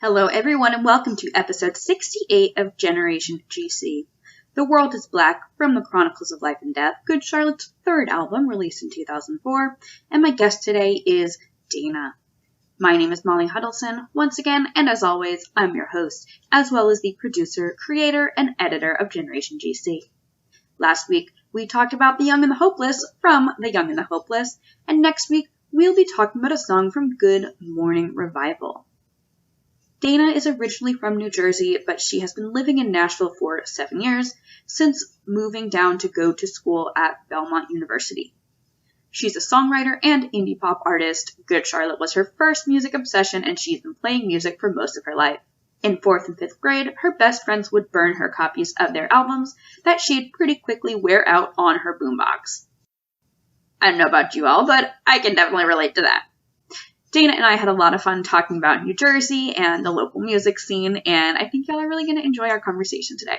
Hello everyone and welcome to episode 68 of Generation GC. The World is Black from the Chronicles of Life and Death, Good Charlotte's third album released in 2004, and my guest today is Daena. My name is Molly Hudelson, once again, and as always, I'm your host, as well as the producer, creator, and editor of Generation GC. Last week, we talked about The Young and the Hopeless from The Young and the Hopeless, and next week, we'll be talking about a song from Good Morning Revival. Daena is originally from New Jersey, but she has been living in Nashville for 7 years, since moving down to go to school at Belmont University. She's a songwriter and indie pop artist. Good Charlotte was her first music obsession, and she's been playing music for most of her life. In 4th and 5th grade, her best friends would burn her copies of their albums that she'd pretty quickly wear out on her boombox. I don't know about you all, but I can definitely relate to that. Daena and I had a lot of fun talking about New Jersey and the local music scene, and I think y'all are really going to enjoy our conversation today.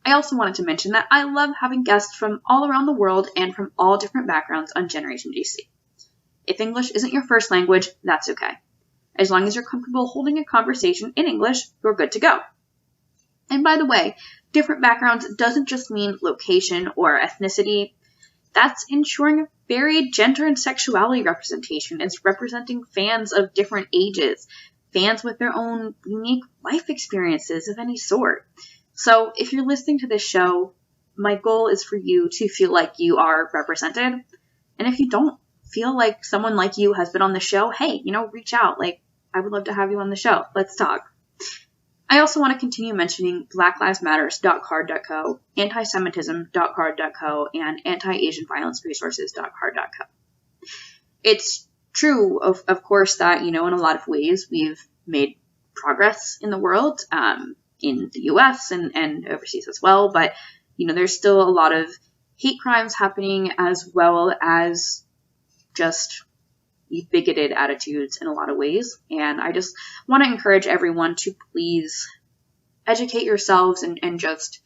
I also wanted to mention that I love having guests from all around the world and from all different backgrounds on Generation GC. If English isn't your first language, that's okay. As long as you're comfortable holding a conversation in English, you're good to go. And by the way, different backgrounds doesn't just mean location or ethnicity. That's ensuring a varied gender and sexuality representation. It's representing fans of different ages, fans with their own unique life experiences of any sort. So if you're listening to this show, my goal is for you to feel like you are represented. And if you don't feel like someone like you has been on the show, hey, reach out. I would love to have you on the show. Let's talk. I also want to continue mentioning blacklivesmatters.card.co, antisemitism.card.co, and anti-asianviolenceresources.card.co. It's true, of course, that, in a lot of ways we've made progress in the world, in the US and overseas as well, but, there's still a lot of hate crimes happening as well as just bigoted attitudes in a lot of ways. And I just want to encourage everyone to please educate yourselves and just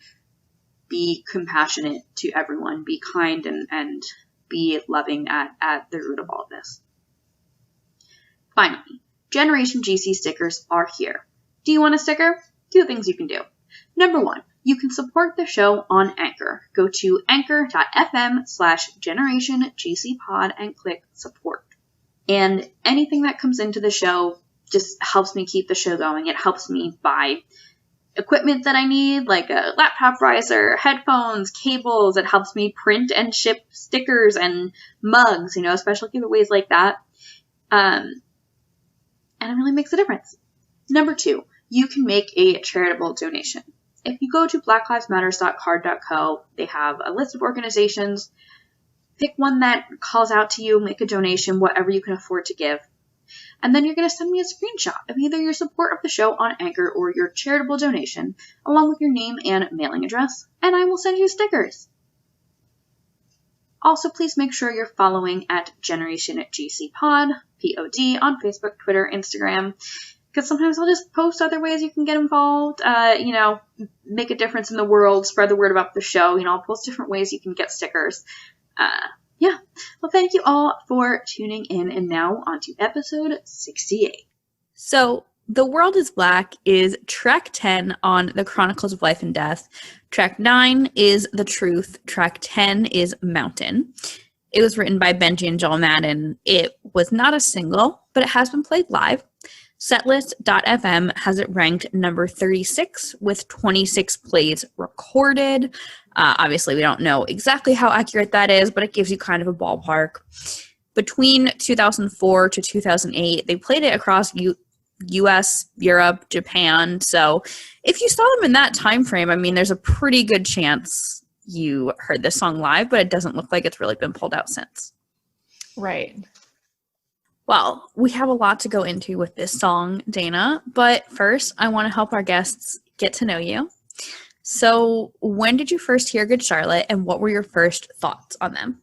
be compassionate to everyone, be kind and be loving at the root of all of this. Finally, Generation GC stickers are here. Do you want a sticker? 2 things you can do. Number 1, you can support the show on Anchor. Go to anchor.fm/generationgcpod and click support. And anything that comes into the show just helps me keep the show going. It helps me buy equipment that I need, like a laptop riser, headphones, cables. It helps me print and ship stickers and mugs, special giveaways like that. And it really makes a difference. Number 2, you can make a charitable donation. If you go to blacklivesmatters.card.co, they have a list of organizations. Pick one that calls out to you, make a donation, whatever you can afford to give. And then you're going to send me a screenshot of either your support of the show on Anchor or your charitable donation, along with your name and mailing address, and I will send you stickers. Also, please make sure you're following at Generation GC Pod, P-O-D, on Facebook, Twitter, Instagram, because sometimes I'll just post other ways you can get involved, make a difference in the world, spread the word about the show. I'll post different ways you can get stickers. Well, thank you all for tuning in, and now on to episode 68. So, The World is Black is track 10 on the Chronicles of Life and Death. Track 9 is The Truth. Track 10 is Mountain. It was written by Benji and Joel Madden. It was not a single, but it has been played live. Setlist.fm has it ranked number 36 with 26 plays recorded. Obviously, we don't know exactly how accurate that is, but it gives you kind of a ballpark. Between 2004 to 2008, they played it across US, Europe, Japan. So if you saw them in that time frame, there's a pretty good chance you heard this song live, but it doesn't look like it's really been pulled out since. Right. Well, we have a lot to go into with this song, Daena, but first I want to help our guests get to know you. So when did you first hear Good Charlotte, and what were your first thoughts on them?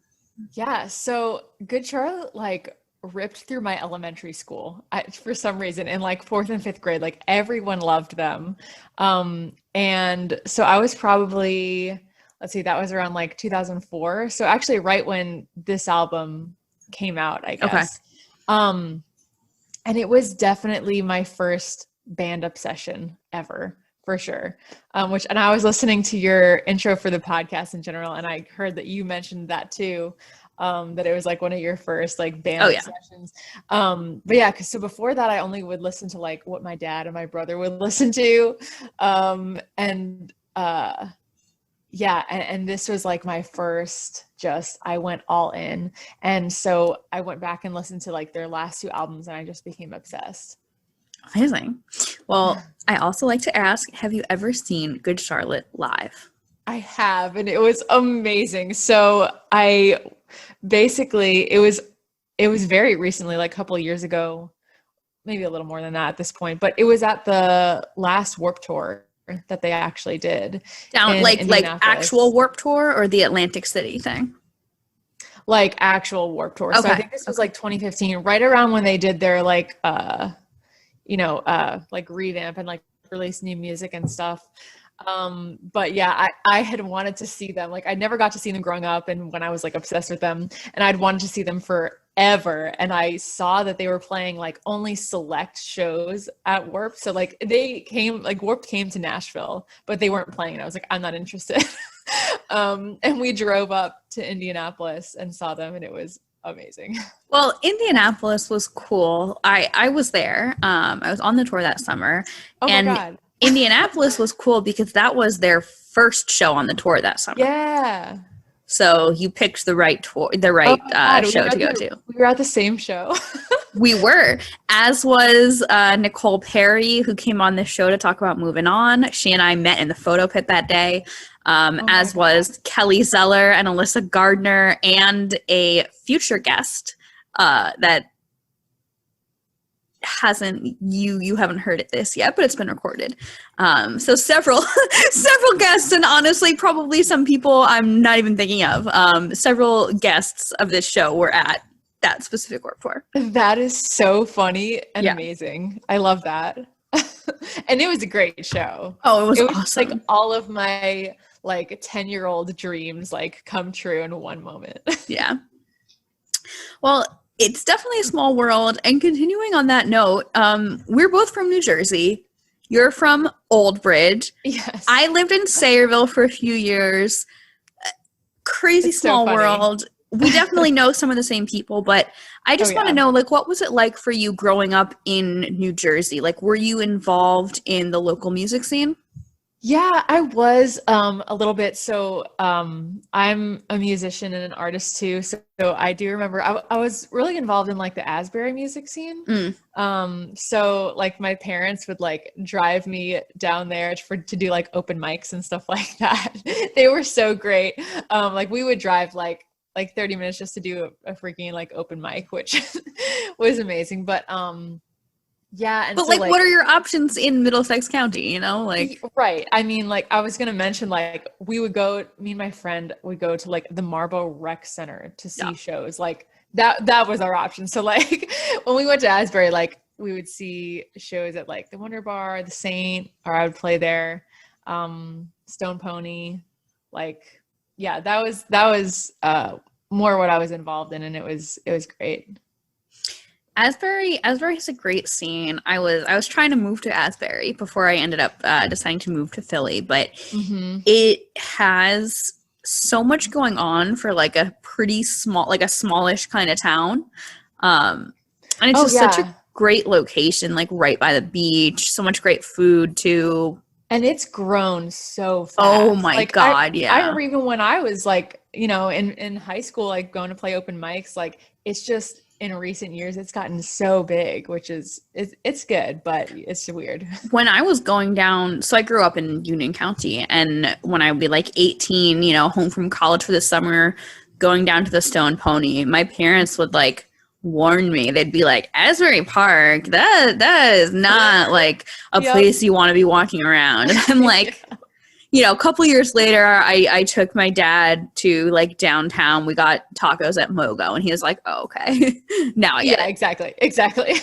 Yeah, so Good Charlotte ripped through my elementary school for some reason in 4th and 5th grade. Everyone loved them. And so I was probably, that was around 2004. So actually right when this album came out, I guess. Okay. And it was definitely my first band obsession ever, for sure. And I was listening to your intro for the podcast in general, and I heard that you mentioned that too, that it was like one of your first like band obsessions. But yeah, so before that, I only would listen to like what my dad and my brother would listen to. And this was like my first, I went all in. And so I went back and listened to like their last 2 albums, and I just became obsessed. Amazing. Well, I also like to ask, have you ever seen Good Charlotte live? I have, and it was amazing. So I basically, it was very recently, like a couple of years ago, maybe a little more than that at this point, but it was at the last Warped Tour that they actually did. Down like actual Warped Tour or the Atlantic City thing? Like actual Warped Tour. Okay. So I think this was like 2015, right around when they did their like like revamp and like release new music and stuff. But yeah, I had wanted to see them. Like I never got to see them growing up and when I was like obsessed with them, and I'd wanted to see them forever. And I saw that they were playing like only select shows at Warped. So like Warped came to Nashville, but they weren't playing. And I was like, I'm not interested. And we drove up to Indianapolis and saw them, and it was amazing. Well, Indianapolis was cool. I was there. I was on the tour that summer. Oh my God. Indianapolis was cool because that was their first show on the tour that summer. Yeah. So you picked the right tour, show to go to. We were at the same show. We were, as was Nicole Perry, who came on this show to talk about Moving On. She and I met in the photo pit that day, as was Kelly Zeller and Alyssa Gardner, and a future guest that you haven't heard this yet, but it's been recorded. So several guests, and honestly probably some people I'm not even thinking of. Several guests of this show were at that specific Warped Tour. That is so funny and amazing. I love that. And it was a great show. Oh, it was awesome. Like all of my like 10-year-old dreams like come true in one moment. Yeah. Well, it's definitely a small world. And continuing on that note, we're both from New Jersey. You're from Old Bridge. Yes. I lived in Sayreville for a few years. Crazy small world. We definitely know some of the same people, but I just want to know, like, what was it like for you growing up in New Jersey? Like, were you involved in the local music scene? Yeah, I was a little bit. So I'm a musician and an artist too. So I do remember I was really involved in like the Asbury music scene. So like my parents would like drive me down there to do like open mics and stuff like that. They were so great. Like we would drive like 30 minutes just to do a freaking like open mic, which was amazing. But yeah. And but so, like, what are your options in Middlesex County, you know? Like, right. I mean, like, I was going to mention, like, me and my friend would go to like the Marlboro Rec Center to see shows. Like that was our option. So like when we went to Asbury, like we would see shows at like the Wonder Bar, the Saint, or I would play there. Stone Pony, like, yeah, that was more what I was involved in. And it was great. Asbury has a great scene. I was trying to move to Asbury before I ended up deciding to move to Philly, but it has so much going on for like a pretty small, like a smallish kind of town. And it's just such a great location, like right by the beach, so much great food too. And it's grown so fast. Oh my God, yeah. I remember even when I was like, you know, in high school, like going to play open mics, like it's just, in recent years, it's gotten so big, which is, it's good, but it's weird. When I was going down, so I grew up in Union County, and when I would be like 18, you know, home from college for the summer, going down to the Stone Pony, my parents would like warn me. They'd be like, Asbury Park, that is not like a place you want to be walking around. And I'm like, you know, a couple years later, I took my dad to like downtown. We got tacos at Mogo, and he was like, "Oh, okay, now I get it." Exactly.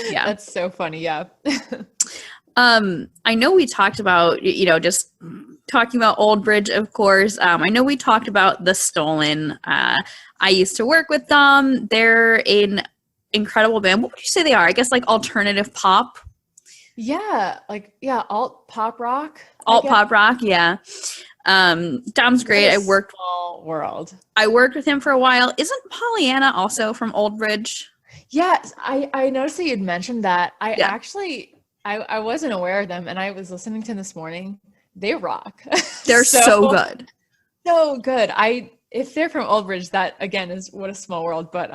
Yeah, that's so funny. Yeah. I know we talked about, you know, just talking about Old Bridge, of course. I know we talked about the Stolen. I used to work with them. They're in incredible band. What would you say they are? I guess like alternative pop. Yeah, alt pop rock. Alt pop rock, yeah. Dom's great. I worked with him for a while. Isn't Pollyanna also from Old Bridge? Yeah, I noticed that you'd mentioned that. I wasn't aware of them, and I was listening to them this morning. They rock. They're so good. So good. If they're from Old Bridge, that again is what a small world. But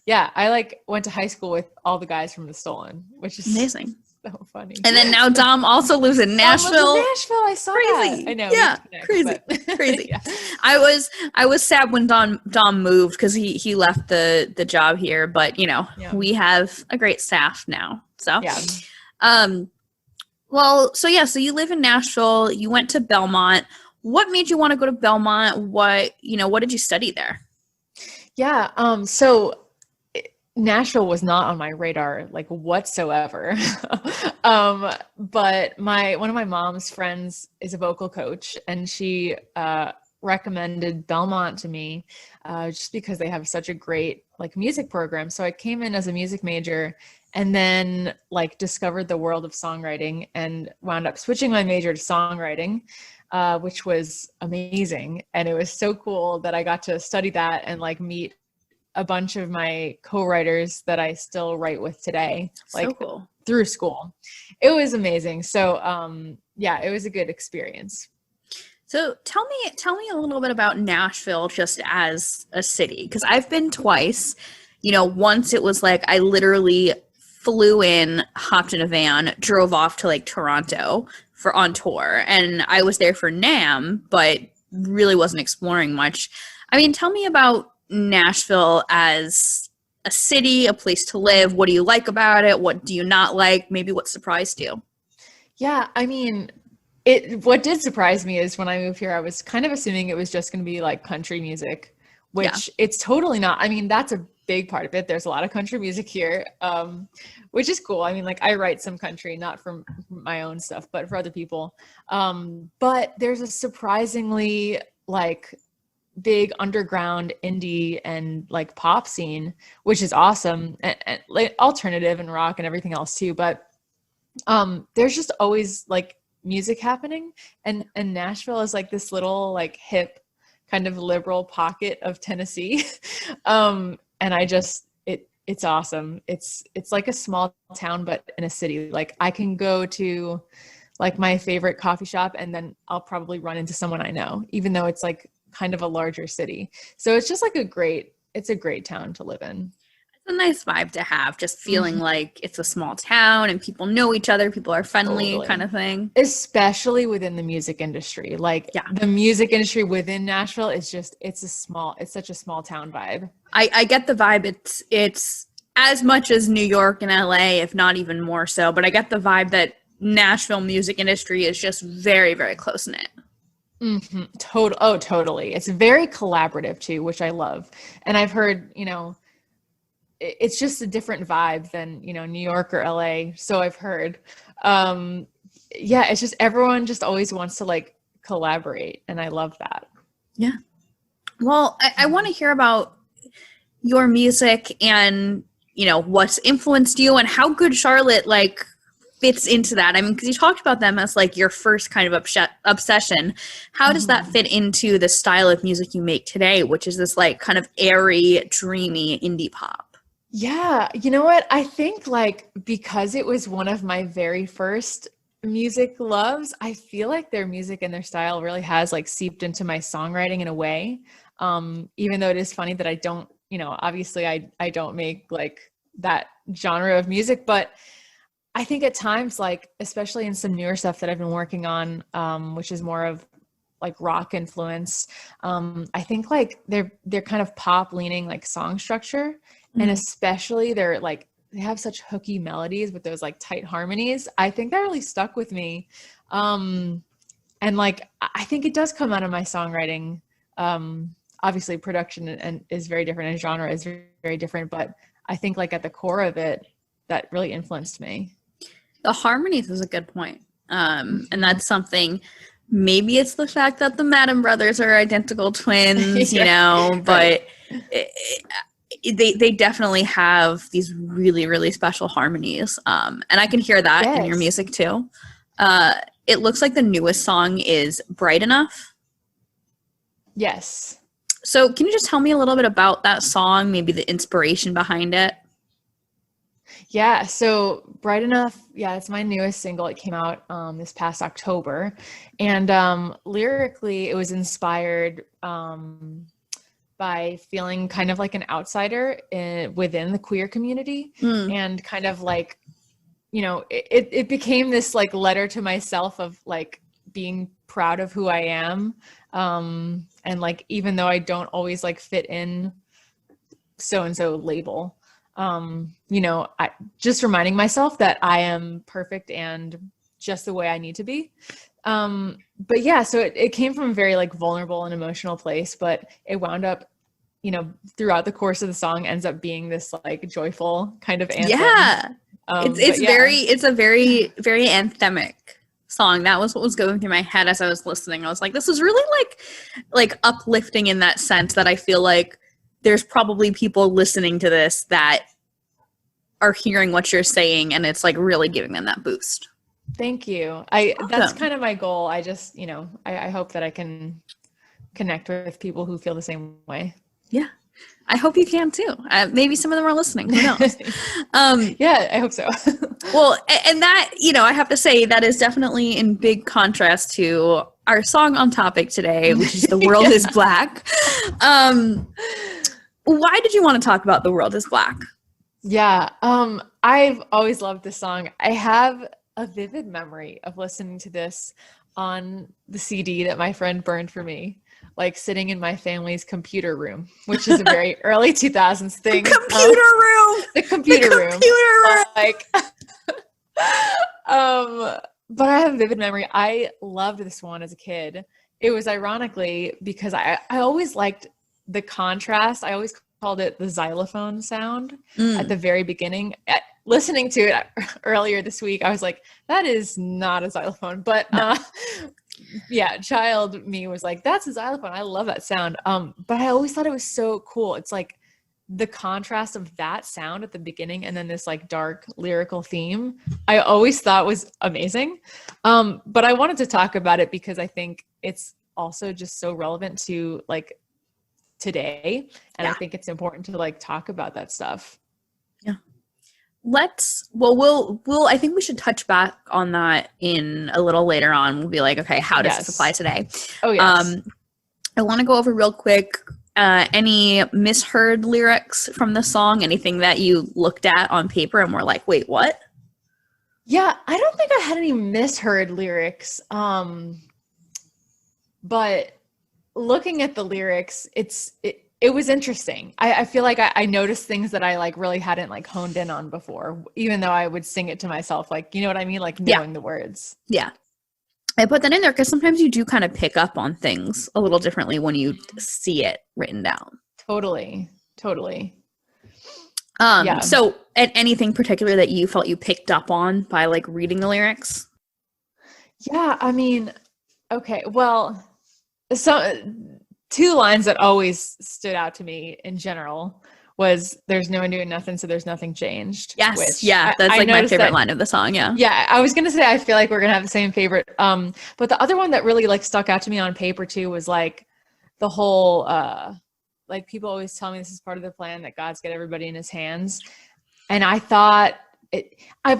yeah, I went to high school with all the guys from The Stolen, which is amazing. So funny. And then now Dom also lives in Nashville. I saw crazy. That. I know. Yeah, connect, crazy. Yeah. I was sad when Dom moved because he left the job here, but we have a great staff now. So so you live in Nashville. You went to Belmont. What made you want to go to Belmont? What did you study there? Yeah. So Nashville was not on my radar whatsoever. But one of my mom's friends is a vocal coach, and she recommended Belmont to me just because they have such a great music program. So I came in as a music major and then discovered the world of songwriting and wound up switching my major to songwriting, which was amazing. And it was so cool that I got to study that and meet a bunch of my co-writers that I still write with today, so cool. Through school. It was amazing. So, it was a good experience. So tell me a little bit about Nashville just as a city. 'Cause I've been twice, once it was I literally flew in, hopped in a van, drove off to Toronto on tour. And I was there for NAMM, but really wasn't exploring much. I mean, tell me about Nashville as a city, a place to live. What do you like about it? What do you not like? Maybe what surprised you? Yeah, I mean, what did surprise me is when I moved here, I was kind of assuming it was just going to be country music, which it's totally not. I mean, that's a big part of it. There's a lot of country music here, which is cool. I mean, I write some country, not from my own stuff, but for other people. But there's a surprisingly big underground indie and pop scene, which is awesome, and alternative and rock and everything else too. But there's just always music happening, and Nashville is this little hip kind of liberal pocket of Tennessee. And it's awesome. It's like a small town, but in a city. I can go to my favorite coffee shop and then I'll probably run into someone I know, even though it's kind of a larger city. So it's just it's a great town to live in. It's a nice vibe to have, just feeling like it's a small town and people know each other, people are friendly, kind of thing. Especially within the music industry. The music industry within Nashville is it's such a small town vibe. I get the vibe. It's as much as New York and LA, if not even more so, but I get the vibe that Nashville music industry is just very, very close knit. Mm-hmm. Totally. It's very collaborative too, which I love. And I've heard, it's just a different vibe than, New York or LA. So I've heard, it's just, everyone just always wants to collaborate. And I love that. Yeah. Well, I want to hear about your music and, what's influenced you and how Good Charlotte, fits into that. I mean, because you talked about them as your first kind of obsession. How does that fit into the style of music you make today, which is this kind of airy, dreamy indie pop? Yeah. You know what? I think because it was one of my very first music loves, I feel their music and their style really has seeped into my songwriting in a way. Even though it is funny that I don't, obviously I don't make that genre of music, but I think at times, especially in some newer stuff that I've been working on, which is more of rock influence, I think they're kind of pop leaning song structure, and especially they have such hooky melodies with those tight harmonies. I think that really stuck with me, and I think it does come out of my songwriting. Obviously, production and is very different, and genre is very, very different, but I think at the core of it, that really influenced me. The harmonies is a good point. And that's something, maybe it's the fact that the Madden brothers are identical twins, but they definitely have these really, really special harmonies. And I can hear that in your music too. It looks like the newest song is Bright Enough. Yes. So can you just tell me a little bit about that song, maybe the inspiration behind it? Yeah, so Bright Enough, yeah, it's my newest single. It came out this past October. And lyrically, it was inspired by feeling kind of like an outsider within the queer community. And kind of like, you know, it became this like letter to myself of like being proud of who I am. And like, even though I don't always like fit in so-and-so label, you know, I just reminding myself that I am perfect and just the way I need to be. But yeah, so it came from a very like vulnerable and emotional place, but it wound up, you know, throughout the course of the song ends up being this like joyful kind of anthem. Yeah. It's a very, very anthemic song. That was what was going through my head as I was listening. I was like, this is really like uplifting in that sense that I feel like there's probably people listening to this that are hearing what you're saying, and it's like really giving them that boost. Thank you. That's kind of my goal. I just, you know, I hope that I can connect with people who feel the same way. Yeah. I hope you can too. Maybe some of them are listening. Who knows? Yeah, I hope so. Well, and that, you know, I have to say that is definitely in big contrast to our song on topic today, which is The World is Black. Why did you want to talk about The World is Black? Yeah, I've always loved this song. I have a vivid memory of listening to this on the CD that my friend burned for me, like sitting in my family's computer room, which is a very early 2000s thing. The computer room. Like, but I have a vivid memory. I loved this one as a kid. It was ironically because I always liked the contrast. I always called it the xylophone sound at the very beginning. Listening to it earlier this week, I was like, that is not a xylophone. But yeah, child me was like, that's a xylophone. I love that sound. But I always thought it was so cool. It's like the contrast of that sound at the beginning and then this like dark lyrical theme, I always thought was amazing. But I wanted to talk about it because I think it's also just so relevant to like today. And I think it's important to like talk about that stuff. Yeah. We'll I think we should touch back on that in a little later on. We'll be like, okay, how does this apply today? Oh, yes. I want to go over real quick, any misheard lyrics from the song, anything that you looked at on paper and were like, wait, what? Yeah, I don't think I had any misheard lyrics. But looking at the lyrics, it was interesting. I feel like I noticed things that I like really hadn't like honed in on before, even though I would sing it to myself. Like, you know what I mean? Like knowing the words. Yeah. I put that in there because sometimes you do kind of pick up on things a little differently when you see it written down. Totally. So anything particular that you felt you picked up on by like reading the lyrics? Yeah, I mean, okay, well, so two lines that always stood out to me in general was there's no one doing nothing, so there's nothing changed. Yes. That's like my favorite line of the song. Yeah, I was gonna say I feel like we're gonna have the same favorite. But the other one that really like stuck out to me on paper too was like the whole like people always tell me this is part of the plan that God's got everybody in his hands. And I've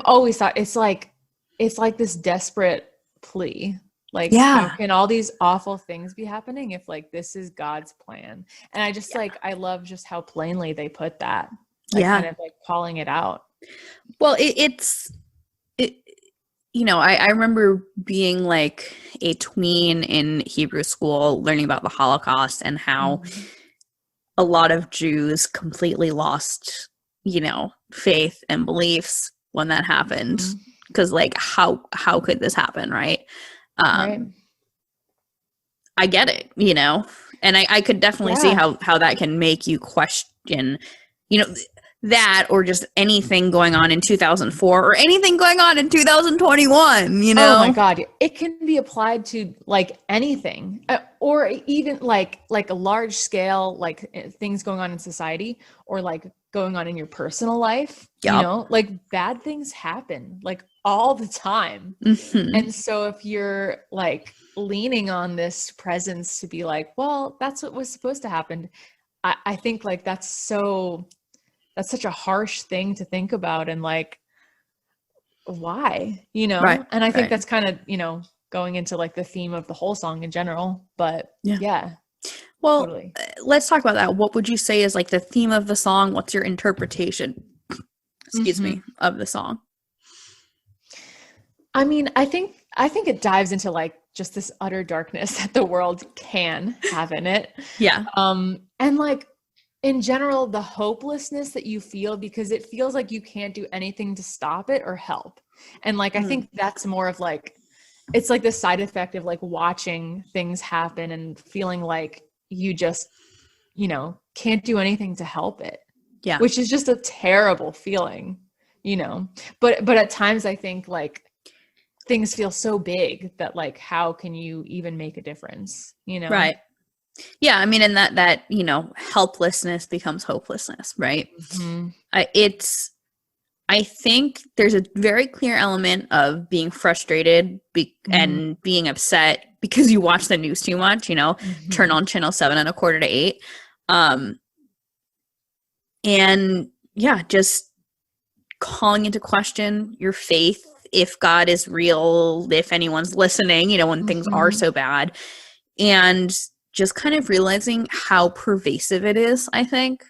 always thought it's like this desperate plea. Like, how can all these awful things be happening if like this is God's plan? And I just like, I love just how plainly they put that. Like, kind of like calling it out. Well, it's you know, I remember being like a tween in Hebrew school, learning about the Holocaust and how a lot of Jews completely lost, you know, faith and beliefs when that happened. Because like, how could this happen, right? Right. I get it, you know, and I could definitely see how that can make you question, you know, that or just anything going on in 2004 or anything going on in 2021, you know? Oh my God. It can be applied to like anything, or even like a large scale, like things going on in society, or like going on in your personal life, you Yep. know, like bad things happen like all the time. Mhm. And so if you're like leaning on this presence to be like, well, that's what was supposed to happen. I think like that's such a harsh thing to think about, and like, why, you know? Right, And I think right. that's kind of, you know, going into like the theme of the whole song in general, but Yeah. yeah, Well, totally. let's talk about that. What would you say is like the theme of the song? What's your interpretation, excuse me, of the song? I mean, I think it dives into like just this utter darkness that the world can have in it. Yeah. And like in general, the hopelessness that you feel because it feels like you can't do anything to stop it or help. And like, I think that's more of like, it's like the side effect of like watching things happen and feeling like you just, you know, can't do anything to help it. Yeah. Which is just a terrible feeling, you know. But at times I think like things feel so big that like, how can you even make a difference, you know? Right. Yeah, I mean, and that you know, helplessness becomes hopelessness, right? I think there's a very clear element of being frustrated and being upset because you watch the news too much, you know, turn on channel 7 at 7:45. And yeah, just calling into question your faith, if God is real, if anyone's listening, you know, when things are so bad. And just kind of realizing how pervasive it is, I think.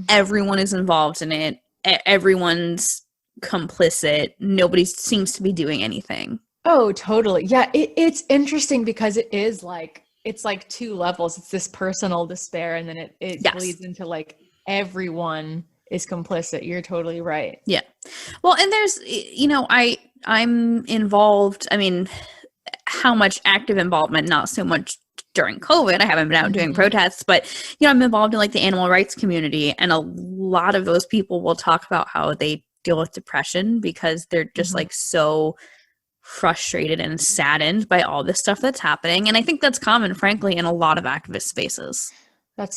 Everyone is involved in it. Everyone's complicit. Nobody seems to be doing anything. Oh, totally. Yeah, it's interesting because it is like, it's like two levels. It's this personal despair, and then it Yes. bleeds into like everyone is complicit. You're totally right. Yeah. Well, and there's, you know, I'm involved. I mean, how much active involvement, not so much during COVID. I haven't been out doing protests, but, you know, I'm involved in like the animal rights community. And a lot of those people will talk about how they deal with depression because they're just like so frustrated and saddened by all this stuff that's happening. And I think that's common, frankly, in a lot of activist spaces. That's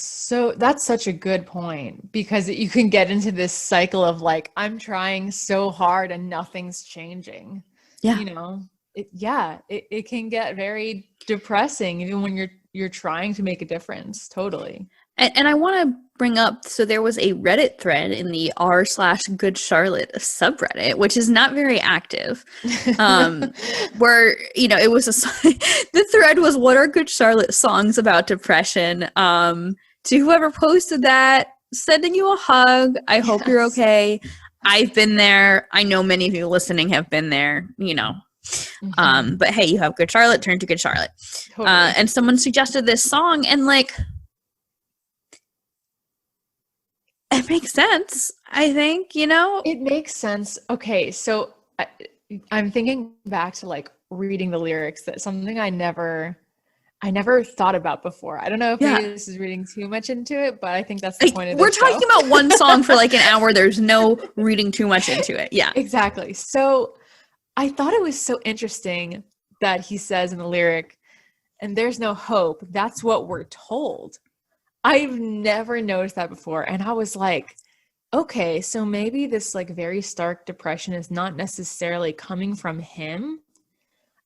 such a good point, because you can get into this cycle of like, I'm trying so hard and nothing's changing. Yeah. You know, it can get very depressing even when you're trying to make a difference. Totally. And I want to bring up, so there was a Reddit thread in the r/Good Charlotte subreddit, which is not very active, where, you know, it was the thread was, what are Good Charlotte songs about depression? To whoever posted that, sending you a hug. I hope you're okay. I've been there. I know many of you listening have been there, you know. But hey, you have Good Charlotte, turn to Good Charlotte. Totally. And someone suggested this song, and like, it makes sense, I think, you know? It makes sense. Okay, so I'm thinking back to like reading the lyrics. That's something I never thought about before. I don't know if maybe this is reading too much into it, but I think that's the point of this We're talking about one song for like an hour. There's no reading too much into it. Yeah. Exactly. So I thought it was so interesting that he says in the lyric, and there's no hope. That's what we're told. I've never noticed that before. And I was like, okay, so maybe this like very stark depression is not necessarily coming from him.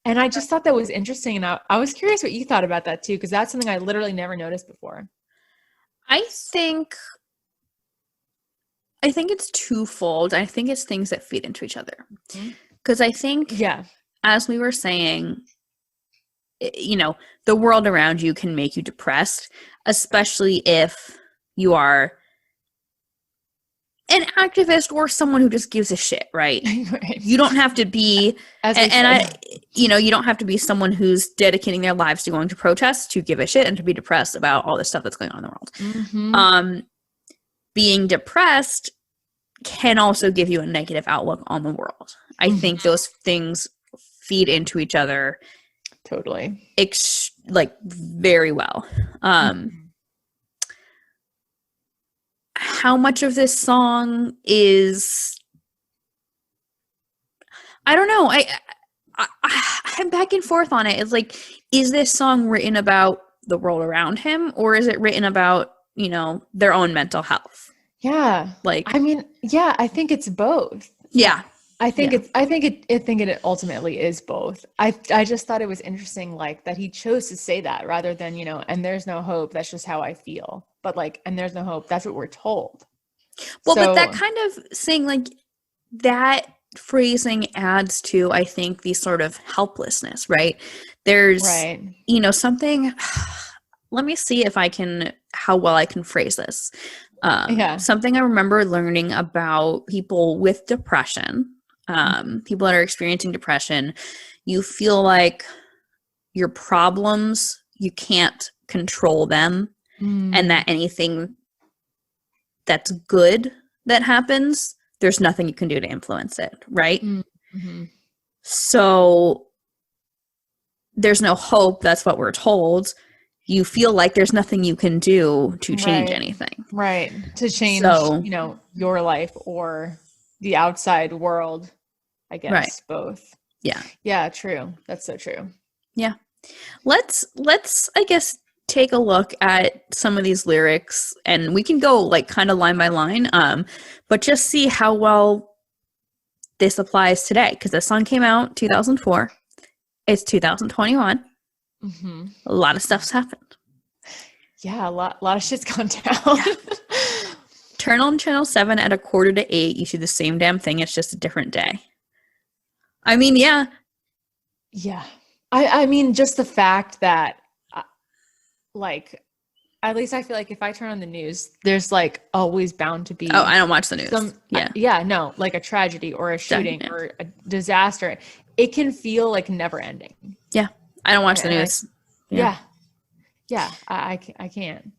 And I just thought that was interesting. And I was curious what you thought about that too, because that's something I literally never noticed before. I think it's twofold. I think it's things that feed into each other. Because I think, as we were saying, you know, the world around you can make you depressed, especially if you are an activist or someone who just gives a shit, right? You don't have to be, you don't have to be someone who's dedicating their lives to going to protests to give a shit and to be depressed about all the stuff that's going on in the world. Being depressed can also give you a negative outlook on the world. I think those things feed into each other. Totally. Like very well. how much of this song is, I don't know. I'm back and forth on it. It's like, is this song written about the world around him, or is it written about, their own mental health? Yeah. Like, I mean, yeah, I think it's both. Yeah. I think it ultimately is both. I just thought it was interesting, like, that he chose to say that rather than, and there's no hope, that's just how I feel. But like, and there's no hope, that's what we're told. Well, but that kind of saying, like, that phrasing adds to, I think, the sort of helplessness, right? There's, something, let me see how well I can phrase this. Something I remember learning about people with depression, people that are experiencing depression, you feel like your problems, you can't control them, and that anything that's good that happens, there's nothing you can do to influence it, right? Mm-hmm. So there's no hope, that's what we're told. You feel like there's nothing you can do to change anything. Right. To change, your life or the outside world, I guess. Right. Both. Yeah. Yeah, true. That's so true. Yeah. Let's I guess take a look at some of these lyrics, and we can go like kind of line by line, but just see how well this applies today, because the song came out 2004. It's 2021. Mm-hmm. A lot of stuff's happened. Yeah, a lot of shit's gone down. Yeah. Turn on channel 7 at 7:45. You see the same damn thing. It's just a different day. I mean, yeah. Yeah. I mean, just the fact that, like, at least I feel like if I turn on the news, there's like always bound to be. Oh, I don't watch the news. No, like a tragedy or a shooting or a disaster. It can feel like never ending. Yeah. I don't watch the news. Yeah. I can't.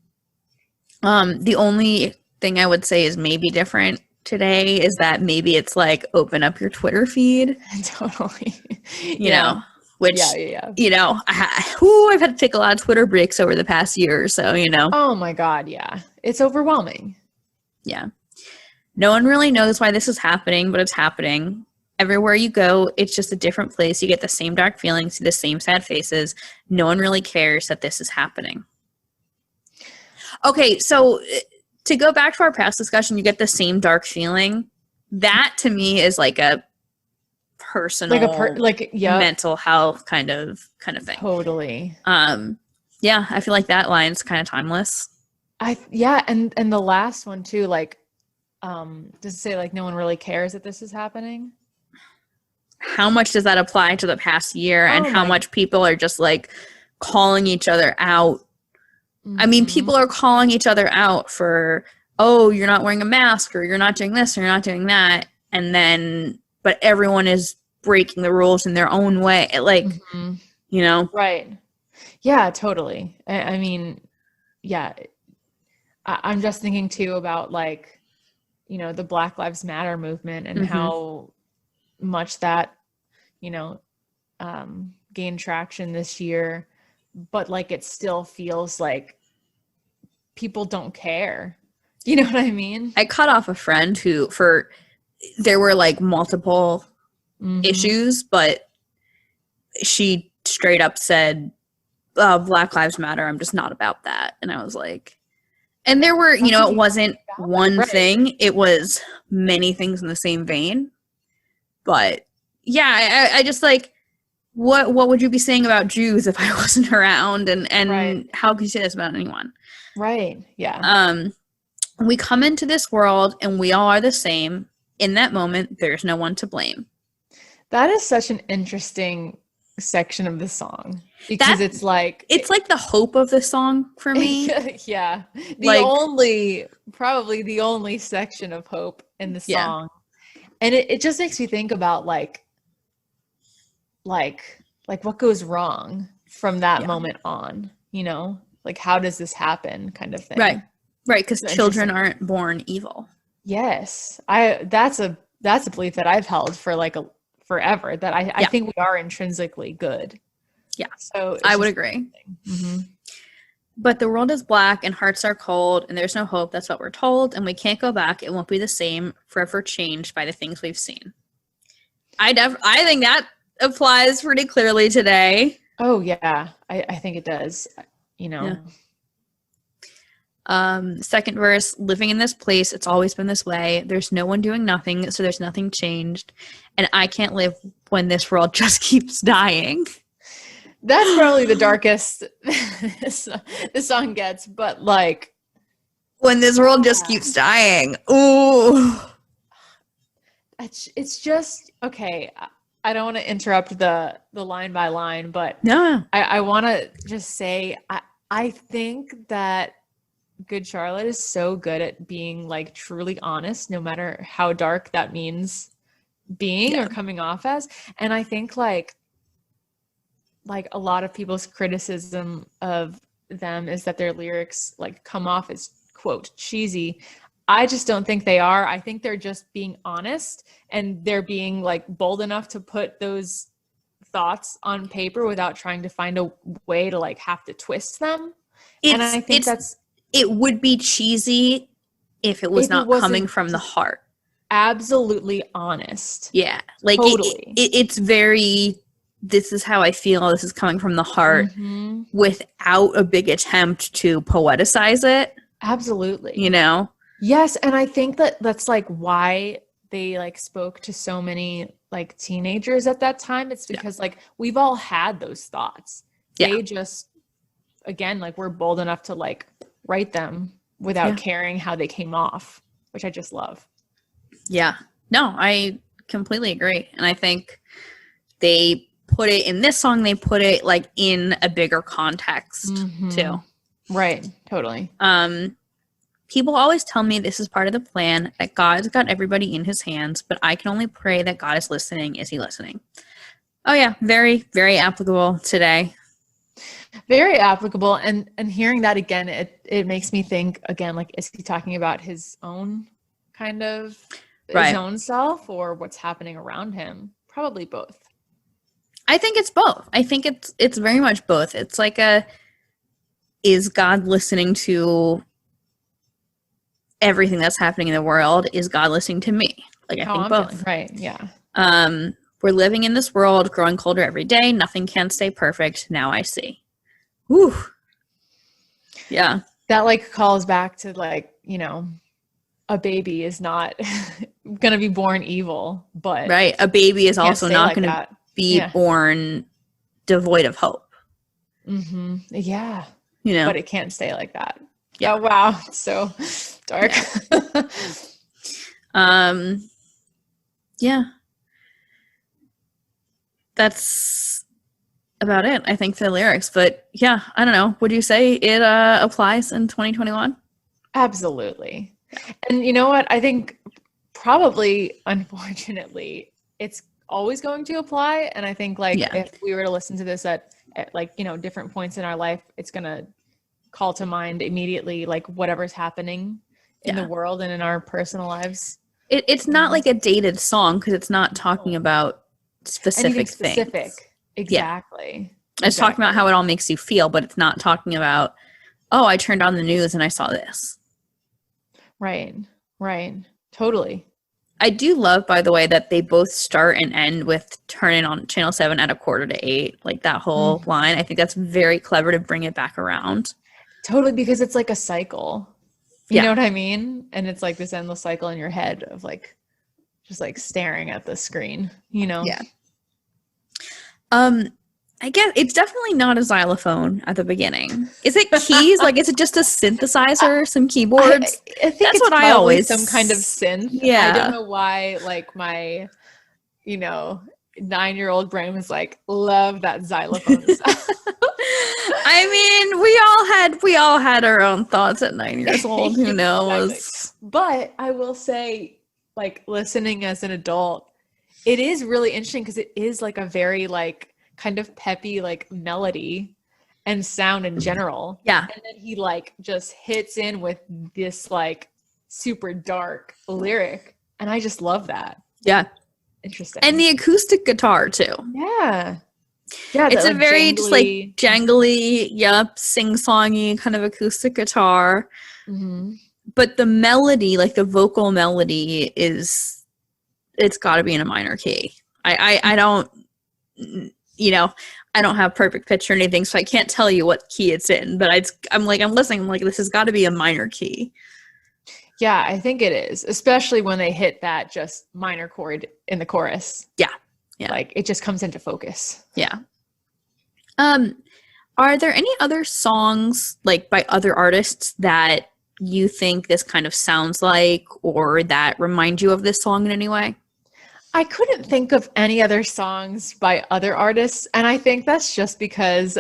The only thing I would say is maybe different today is that maybe it's like open up your Twitter feed. Totally. You know, which, yeah. I've had to take a lot of Twitter breaks over the past year or so, Oh my God. Yeah. It's overwhelming. Yeah. No one really knows why this is happening, but it's happening. Everywhere you go, it's just a different place. You get the same dark feelings, see the same sad faces. No one really cares that this is happening. Okay, so to go back to our past discussion, you get the same dark feeling. That to me is like a personal, mental health kind of thing. Totally. Yeah, I feel like that line's kind of timeless. And the last one too, like, does it say like no one really cares that this is happening? How much does that apply to the past year, and how much people are just like calling each other out? Mm-hmm. I mean, people are calling each other out for, oh, you're not wearing a mask, or you're not doing this, or you're not doing that. And then, but everyone is breaking the rules in their own way. Like, Right. Yeah, totally. I mean, yeah, I'm just thinking too about like, the Black Lives Matter movement and how much that, gained traction this year, but like it still feels like people don't care. You know what I mean? I cut off a friend there were like multiple issues, but she straight up said, Black Lives Matter, I'm just not about that. And I was like, and there were, it wasn't one thing, it was many things in the same vein. But yeah, I just like, what would you be saying about Jews if I wasn't around? And how could you say this about anyone? Right. Yeah. We come into this world and we all are the same. In that moment, there's no one to blame. That is such an interesting section of the song, because it's like the hope of the song for me. Yeah. Probably the only section of hope in the song. And it just makes me think about like what goes wrong from that moment on, like how does this happen kind of thing. Right. Because children aren't born evil. Yes. That's a belief that I've held for like forever, that I think we are intrinsically good. Yeah. So I would agree. But the world is black and hearts are cold and there's no hope. That's what we're told. And we can't go back. It won't be the same, forever changed by the things we've seen. I think that applies pretty clearly today. Oh, yeah. I think it does. You know. Yeah. Second verse, living in this place, it's always been this way. There's no one doing nothing, so there's nothing changed. And I can't live when this world just keeps dying. That's probably the darkest the song gets, but like when this world just keeps dying. Ooh. It's just okay. I don't want to interrupt the line by line, but no. I want to just say I think that Good Charlotte is so good at being like truly honest, no matter how dark that means being or coming off as. And I think like a lot of people's criticism of them is that their lyrics like come off as quote cheesy. I just don't think they are. I think they're just being honest, and they're being like bold enough to put those thoughts on paper without trying to find a way to like have to twist them. And I think it would be cheesy if it was not coming from the heart. Absolutely honest. Yeah. Like totally. It's very, this is how I feel. This is coming from the heart without a big attempt to poeticize it. Absolutely. You know? Yes. And I think that's like why they like spoke to so many like teenagers at that time. It's because like we've all had those thoughts. They just, again, like we're bold enough to like write them without caring how they came off, which I just love. Yeah. No, I completely agree. And I think they put it in this song, they put it like in a bigger context too. Right. Totally. People always tell me this is part of the plan, that God's got everybody in his hands, but I can only pray that God is listening. Is he listening? Oh yeah. Very, very applicable today. Very applicable. And hearing that again, it makes me think again, like, is he talking about his own kind of his own self or what's happening around him? Probably both. I think it's both. I think it's very much both. It's like is God listening to everything that's happening in the world? Is God listening to me? Like, I think both. Feeling. Right. Yeah. We're living in this world, growing colder every day. Nothing can stay perfect. Now I see. Whew. Yeah. That like calls back to like, you know, a baby is not going to be born evil, but right. A baby is also not going to be born devoid of hope. Mm-hmm. Yeah. You know, but it can't stay like that. Yeah. Oh, wow. So dark. Yeah. That's about it, I think, for the lyrics. But yeah, I don't know. Would you say it applies in 2021? Absolutely. And you know what? I think probably, unfortunately, it's always going to apply. And I think like if we were to listen to this at like, you know, different points in our life, it's going to call to mind immediately like whatever's happening in the world and in our personal lives. It's not like a dated song because it's not talking about specific things. Exactly. It's talking about how it all makes you feel, but it's not talking about, oh, I turned on the news and I saw this. Right. Totally. I do love, by the way, that they both start and end with turning on Channel 7 at 7:45, like that whole line. I think that's very clever to bring it back around. Totally, because it's like a cycle. You know what I mean? And it's like this endless cycle in your head of like, just like staring at the screen, you know? Yeah. I guess it's definitely not a xylophone at the beginning. Is it keys? Like, is it just a synthesizer, some keyboards? I think that's it's what I always some kind of synth. Yeah. I don't know why, like my, you know, 9-year-old brain was like, love that xylophone stuff. I mean, we all had our own thoughts at 9 years old. Who knows? Exactly. But I will say, like, listening as an adult, it is really interesting because it is like a very like kind of peppy like melody and sound in general. Yeah. And then he like just hits in with this like super dark lyric. And I just love that. Yeah. Interesting. And the acoustic guitar too. Yeah. Yeah, It's that a very just like jangly, sing-songy kind of acoustic guitar. Mhm. But the melody, like the vocal melody, it's got to be in a minor key. I don't, I don't have perfect pitch or anything, so I can't tell you what key it's in. But I'm listening, I'm like, this has got to be a minor key. Yeah, I think it is, especially when they hit that just minor chord in the chorus. Yeah. Like it just comes into focus. Yeah. Are there any other songs like by other artists that you think this kind of sounds like, or that remind you of this song in any way? I couldn't think of any other songs by other artists, and I think that's just because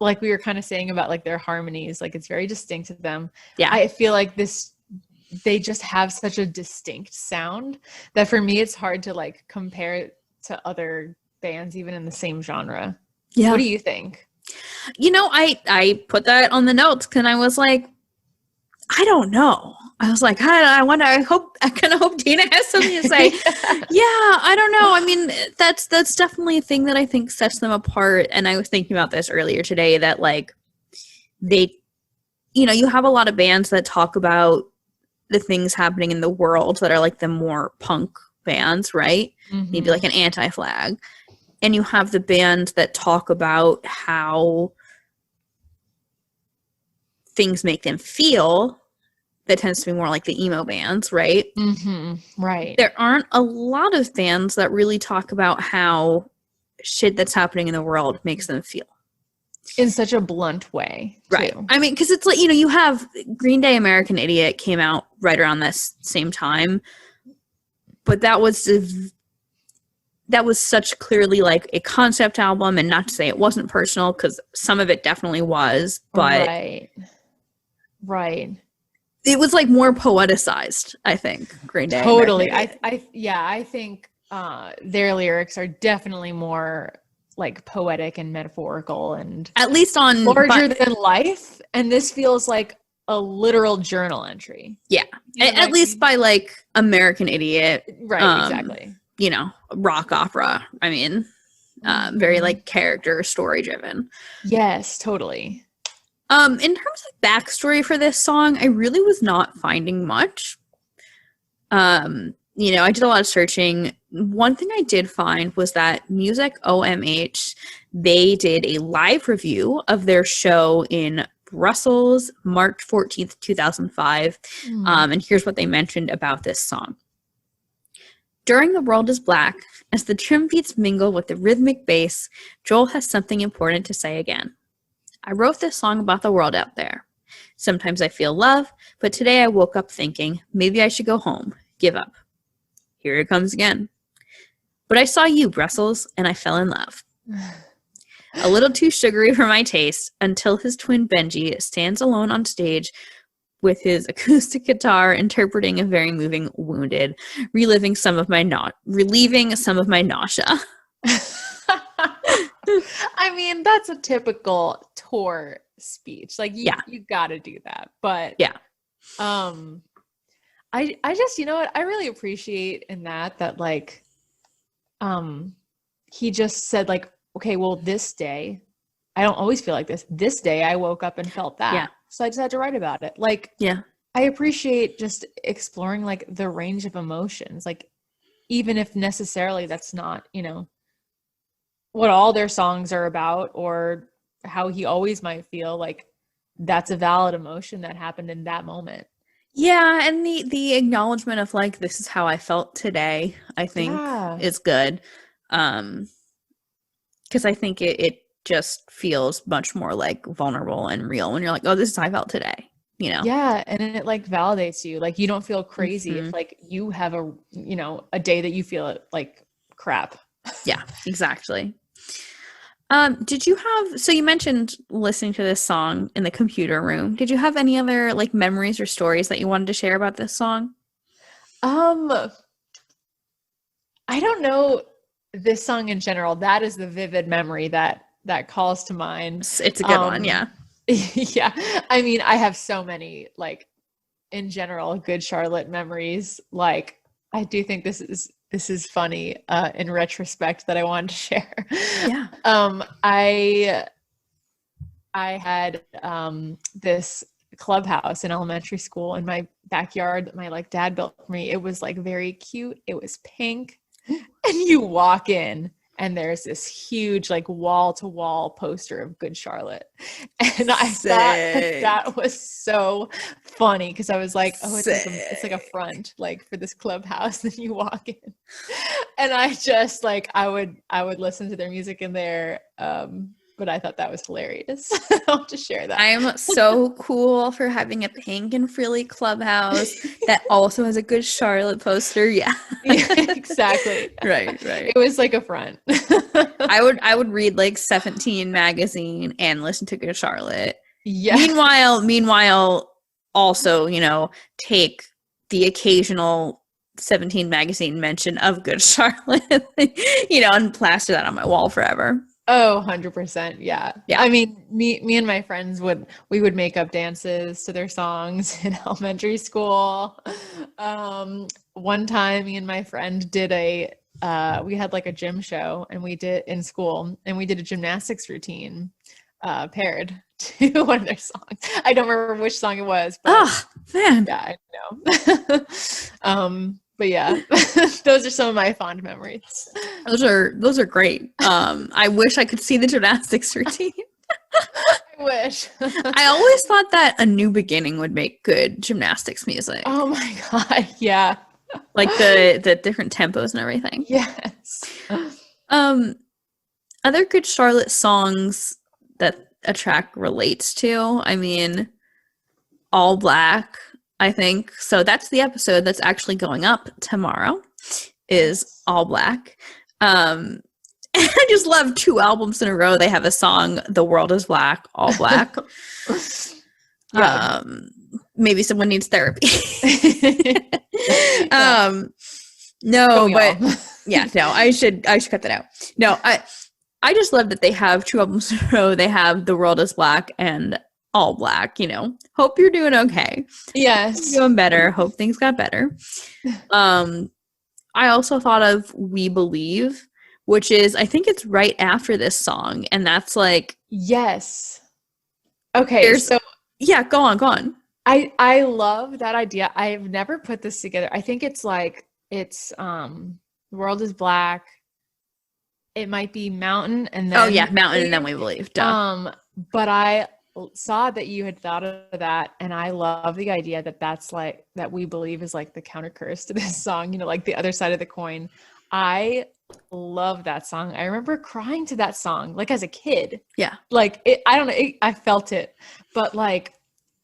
like we were kind of saying about like their harmonies, like it's very distinct to them. Yeah. I feel like they just have such a distinct sound that for me it's hard to like compare it to other bands even in the same genre. Yeah. What do you think? I put that on the notes because I was like, I don't know. I was like, I wonder, I kind of hope Daena has something to say. Yeah, I don't know. I mean, that's definitely a thing that I think sets them apart. And I was thinking about this earlier today that like they, you have a lot of bands that talk about the things happening in the world that are like the more punk bands, right? Mm-hmm. Maybe like an Anti-Flag. And you have the bands that talk about how things make them feel. That tends to be more like the emo bands, right? Mm-hmm. Right. There aren't a lot of bands that really talk about how shit that's happening in the world makes them feel. In such a blunt way. Right. Too. I mean, because it's like, you have Green Day American Idiot came out right around this same time. But that was such clearly like a concept album, and not to say it wasn't personal, because some of it definitely was, but right. It was like more poeticized, I think. Green Day. Totally. I think their lyrics are definitely more like poetic and metaphorical and at least on larger than life. And this feels like a literal journal entry. Yeah. At least by like American Idiot. Right, exactly. Rock opera. I mean, very like character story driven. Yes, totally. In terms of backstory for this song, I really was not finding much. I did a lot of searching. One thing I did find was that Music OMH, they did a live review of their show in Brussels, March 14th, 2005. And here's what they mentioned about this song. During The World is Black, as the trim beats mingle with the rhythmic bass, Joel has something important to say again. I wrote this song about the world out there. Sometimes I feel love, but today I woke up thinking, maybe I should go home, give up. Here it comes again. But I saw you, Brussels, and I fell in love. A little too sugary for my taste, until his twin Benji stands alone on stage with his acoustic guitar interpreting a very moving Wounded, relieving some of my nausea. I mean, that's a typical tour speech. Like you got to do that. But yeah. I just, you know what? I really appreciate in that like he just said like, okay, well, this day, I don't always feel like this. This day I woke up and felt that. Yeah. So I just had to write about it. Like, yeah. I appreciate just exploring like the range of emotions. Like, even if necessarily that's not, what all their songs are about or how he always might feel, like that's a valid emotion that happened in that moment. Yeah, and the acknowledgement of like, this is how I felt today, I think is good. Because I think it just feels much more like vulnerable and real when you're like, oh, this is how I felt today, Yeah, and it like validates you. Like you don't feel crazy if like you have a day that you feel like crap. Yeah, exactly. So you mentioned listening to this song in the computer room. Did you have any other like memories or stories that you wanted to share about this song? I don't know this song in general. That is the vivid memory that calls to mind. It's a good one. Yeah. Yeah. I mean, I have so many like in general, Good Charlotte memories. Like I do think this is this is funny in retrospect that I wanted to share. Yeah. I had this clubhouse in elementary school in my backyard that my like dad built for me. It was like very cute. It was pink. And you walk in and there's this huge like wall to wall poster of Good Charlotte. And I thought that was so funny because I was like, oh, it's like a front like for this clubhouse. Then you walk in and I just like, I would listen to their music in there. But I thought that was hilarious. I'll just share that. I'm so cool for having a pink and frilly clubhouse that also has a Good Charlotte poster. Yeah. Yeah, exactly. Right. It was like a front. I would read like 17 magazine and listen to Good Charlotte. Yeah. Meanwhile, also, you know, take the occasional 17 magazine mention of Good Charlotte, you know, and plaster that on my wall forever. Oh, 100%. Yeah. I mean, me and my friends would make up dances to their songs in elementary school. One time me and my friend did we had like a gym show and we did in school and we did a gymnastics routine, paired to one of their songs. I don't remember which song it was, but man. Yeah, I know. But yeah, those are some of my fond memories. Those are great. I wish I could see the gymnastics routine. I wish. I always thought that A New Beginning would make good gymnastics music. Oh my God. Yeah. Like the different tempos and everything. Yes. Other Good Charlotte songs that a track relates to, I mean, All Black, I think. So that's the episode that's actually going up tomorrow is All Black. And I just love 2 albums in a row. They have a song, The World is Black, All Black. Yeah. Maybe someone needs therapy. Yeah. No, but yeah, no, I should cut that out. No, I just love that they have 2 albums in a row. They have The World is Black and All Black, you know. Hope you're doing okay. Yes. You're doing better. Hope things got better. I also thought of We Believe, which is, I think it's right after this song. And that's like. Yes. Okay. So yeah, go on. I love that idea. I've never put this together. I think it's like, The World is Black. It might be Mountain and then. Oh yeah, Mountain and then We Believe. Duh. But I saw that you had thought of that, and I love the idea that that's like that We Believe is like the counter curse to this song, you know, like the other side of the coin. I love that song. I remember crying to that song like as a kid. Yeah. Like I don't know, I felt it, but like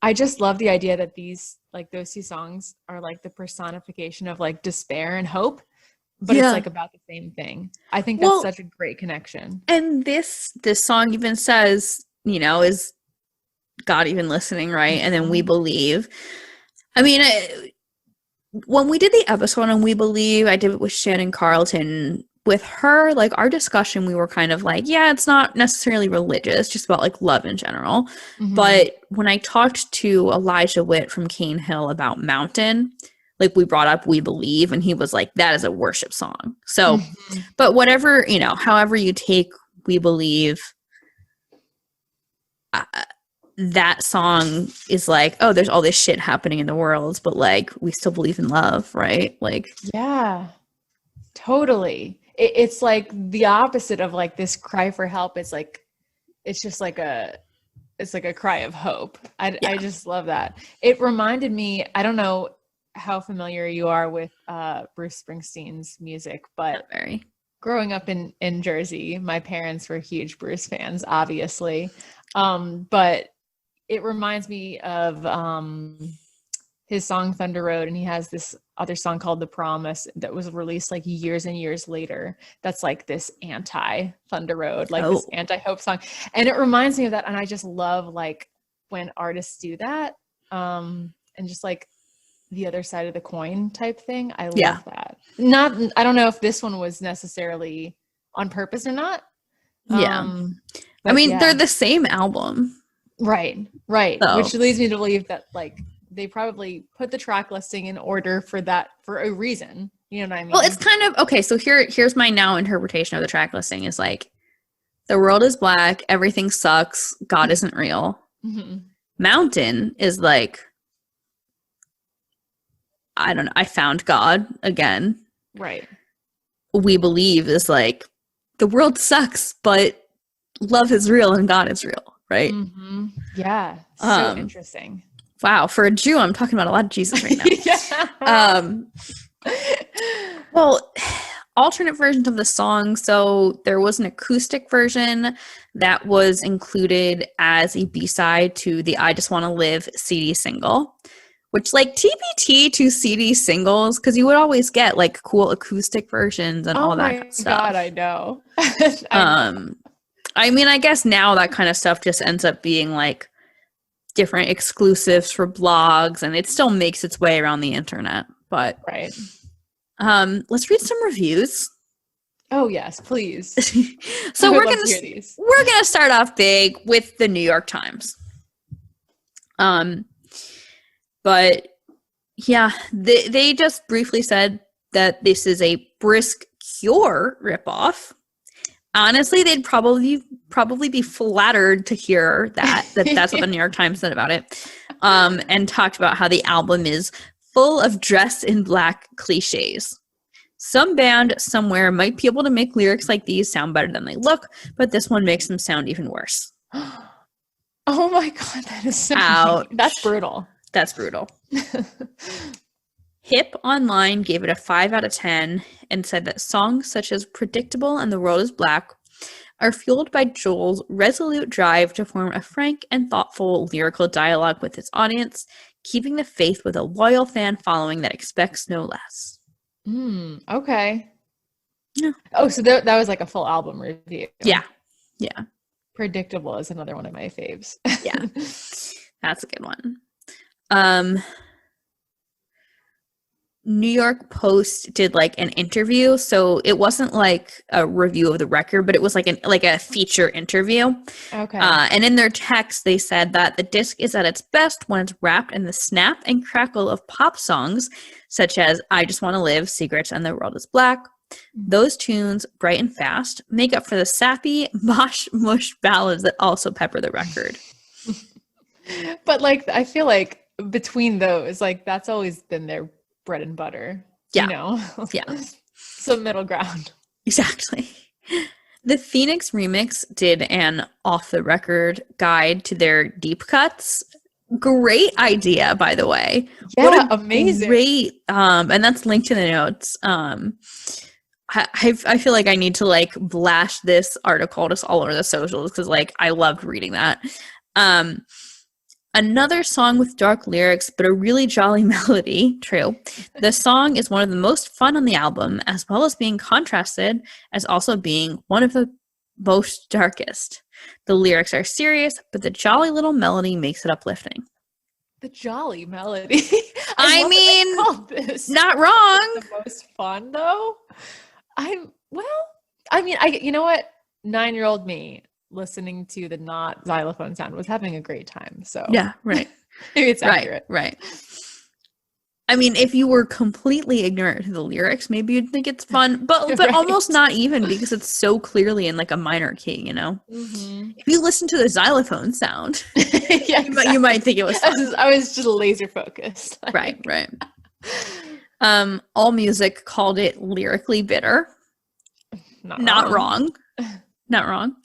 I just love the idea that these like those 2 songs are like the personification of like despair and hope, but it's like about the same thing. I think that's such a great connection. And this song even says, you know, is God even listening, right? And then We Believe. I mean, when we did the episode on We Believe, I did it with Shannon Carlton. With her, like our discussion, we were kind of like, yeah, it's not necessarily religious, just about like love in general. Mm-hmm. But when I talked to Elijah Witt from Cane Hill about Mountain, like we brought up We Believe, and he was like, that is a worship song. So, but whatever, you know, however you take We Believe, that song is like, oh, there's all this shit happening in the world, but like we still believe in love, right? Like, yeah, totally. It's like the opposite of like this cry for help. It's like, it's just like it's like a cry of hope. I just love that. It reminded me, I don't know how familiar you are with Bruce Springsteen's music, but not very. Growing up in Jersey, my parents were huge Bruce fans, obviously. But it reminds me of his song Thunder Road, and he has this other song called The Promise that was released like years and years later. That's like this anti-Thunder Road, like this anti-hope song. And it reminds me of that. And I just love like when artists do that, and just like the other side of the coin type thing. I love that. I don't know if this one was necessarily on purpose or not. I mean, they're the same album. Right. So. Which leads me to believe that like they probably put the track listing in order for a reason. You know what I mean? Well, it's kind of okay. So here's my now interpretation of the track listing is like, the world is black, everything sucks, God isn't real. Mm-hmm. Mountain is like, I don't know, I found God again. Right. We believe is like, the world sucks, but love is real and God is real, right? Mm-hmm. Yeah. So interesting. Wow, for a Jew, I'm talking about a lot of Jesus right now. Yeah. Well, alternate versions of the song. So there was an acoustic version that was included as a B-side to the I Just Want to Live CD single, which like TBT to CD singles, because you would always get like cool acoustic versions and all that kind of stuff. Oh my God, I know. I mean, I guess now that kind of stuff just ends up being like different exclusives for blogs, and it still makes its way around the internet. But right. Let's read some reviews. Oh yes, please. So we're gonna start off big with the New York Times. But yeah, they just briefly said that this is a brisk Cure ripoff. Honestly, they'd probably be flattered to hear that's what the New York Times said about it, and talked about how the album is full of dress in black cliches. Some band somewhere might be able to make lyrics like these sound better than they look, but this one makes them sound even worse. Oh my God, that is so Ouch. That's brutal. That's brutal. Hip Online gave it a 5 out of 10 and said that songs such as Predictable and The World is Black are fueled by Joel's resolute drive to form a frank and thoughtful lyrical dialogue with his audience, keeping the faith with a loyal fan following that expects no less. Okay. Yeah. Oh, so that was like a full album review. Yeah. Predictable is another one of my faves. Yeah. That's a good one. New York Post did like an interview, so it wasn't like a review of the record, but it was like a feature interview. Okay. And in their text, they said that the disc is at its best when it's wrapped in the snap and crackle of pop songs, such as I Just Want to Live, Secrets, and The World is Black. Those tunes, bright and fast, make up for the sappy, mosh mush ballads that also pepper the record. But like, I feel like between those, like that's always been their bread and butter. Yeah. You know? Yeah. Some middle ground. Exactly. The Phoenix Remix did an off-the-record guide to their deep cuts. Great idea, by the way. Yeah, amazing. Great, and that's linked in the notes. I feel like I need to like blast this article just all over the socials because like I loved reading that. Another song with dark lyrics, but a really jolly melody. True. The song is one of the most fun on the album, as well as being contrasted as also being one of the most darkest. The lyrics are serious, but the jolly little melody makes it uplifting. The jolly melody. I mean, not wrong. The most fun though. You know what? 9-year-old me listening to the not xylophone sound was having a great time. So yeah, right. Maybe it's accurate. Right. I mean, if you were completely ignorant to the lyrics, maybe you'd think it's fun, but Right. almost not even because it's so clearly in like a minor key, you know? Mm-hmm. If you listen to the xylophone sound, Yeah, you might think it was fun. I was just laser focused. Right. All Music called it lyrically bitter. Not wrong. Not wrong.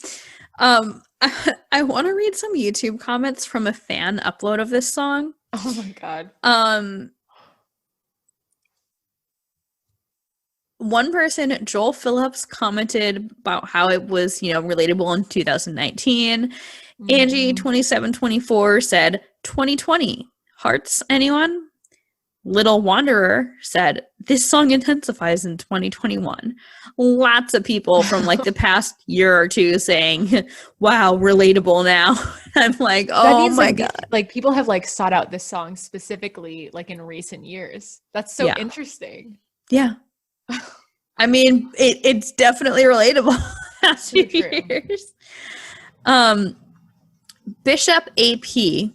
I want to read some YouTube comments from a fan upload of this song. Oh my God. One person, Joel Phillips, commented about how it was, relatable in 2019. Angie 2724 said 2020 hearts, anyone? Little Wanderer said this song intensifies in 2021. Lots of people from like the past year or two saying, wow, relatable now. I'm like, oh my God. Like people have like sought out this song specifically like in recent years. That's so interesting. Yeah. I mean, it's definitely relatable. Past few years. Bishop AP.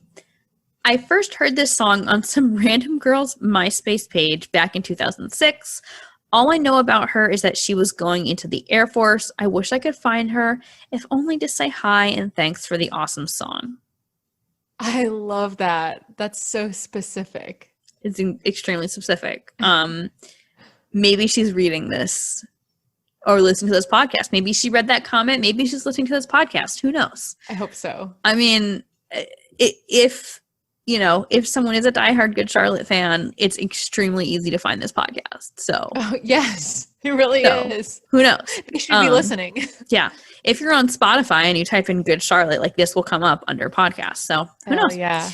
I first heard this song on some random girl's MySpace page back in 2006. All I know about her is that she was going into the Air Force. I wish I could find her, if only to say hi and thanks for the awesome song. I love that. That's so specific. It's extremely specific. Maybe she's reading this or listening to this podcast. Maybe she read that comment. Maybe she's listening to this podcast. Who knows? I hope so. I mean, if someone is a diehard Good Charlotte fan, it's extremely easy to find this podcast. So, yes, it really is. Who knows? You should be listening. Yeah. If you're on Spotify and you type in Good Charlotte, like this will come up under podcast. So who knows? Yeah.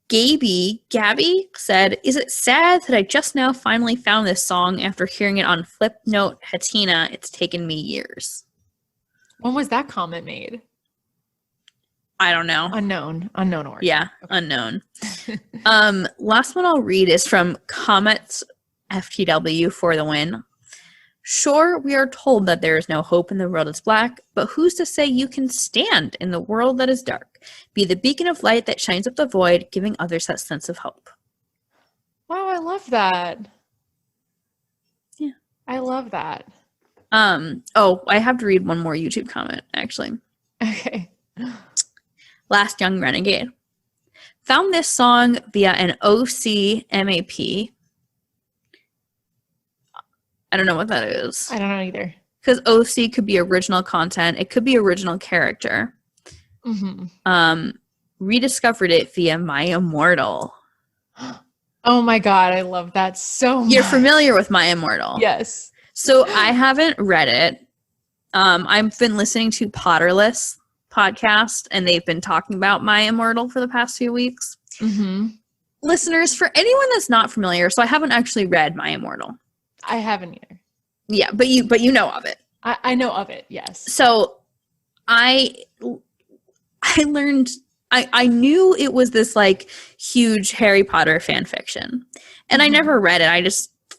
Gabby said, "Is it sad that I just now finally found this song after hearing it on Flipnote Hatina? It's taken me years." When was that comment made? I don't know. Unknown origin. Yeah, okay. Unknown. Last one I'll read is from Comets FTW for the win. Sure, we are told that there is no hope in the world is black, but who's to say you can stand in the world that is dark? Be the beacon of light that shines up the void, giving others that sense of hope. Wow, I love that. Yeah. I love that. I have to read one more YouTube comment, actually. Okay. Last Young Renegade. Found this song via an OC MAP. I don't know what that is. I don't know either. Because OC could be original content. It could be original character. Mm-hmm. Rediscovered it via My Immortal. Oh my God, I love that so much. You're familiar with My Immortal? Yes. So I haven't read it. I've been listening to Potterless podcast, and they've been talking about My Immortal for the past few weeks. Mm-hmm. Listeners, for anyone that's not familiar, so I haven't actually read My Immortal. I haven't either. Yeah, but you know of it. I know of it, yes. So I learned, I knew it was this like huge Harry Potter fan fiction, and I never read it.